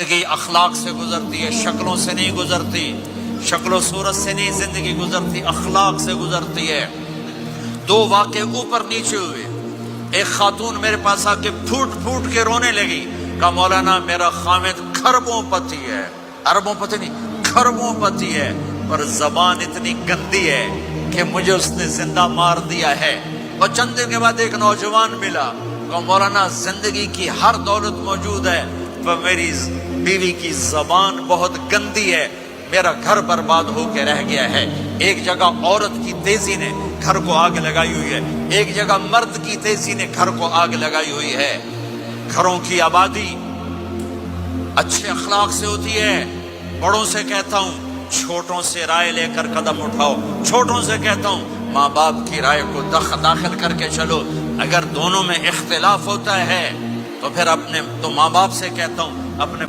زندگی اخلاق سے گزرتی ہے، شکلوں سے نہیں گزرتی، شکل و صورت سے نہیں زندگی گزرتی، اخلاق سے گزرتی ہے۔ دو واقعے اوپر نیچے ہوئے، ایک خاتون میرے پاس آ کے پھوٹ پھوٹ کے رونے لگی، کہا مولانا میرا خامد کھربوں پتی ہے، اربوں پتی نہیں کھربوں پتی ہے، پر زبان اتنی گندی ہے کہ مجھے اس نے زندہ مار دیا ہے۔ اور چند دن کے بعد ایک نوجوان ملا، کہا مولانا زندگی کی ہر دولت موجود ہے پر میری بیوی کی زبان بہت گندی ہے، میرا گھر برباد ہو کے رہ گیا ہے۔ ایک جگہ عورت کی تیزی نے گھر کو آگ لگائی ہوئی ہے، ایک جگہ مرد کی تیزی نے گھر کو آگ لگائی ہوئی ہے۔ گھروں کی آبادی اچھے اخلاق سے ہوتی ہے۔ بڑوں سے کہتا ہوں چھوٹوں سے رائے لے کر قدم اٹھاؤ، چھوٹوں سے کہتا ہوں ماں باپ کی رائے کو داخل کر کے چلو۔ اگر دونوں میں اختلاف ہوتا ہے تو پھر ماں باپ سے کہتا ہوں اپنے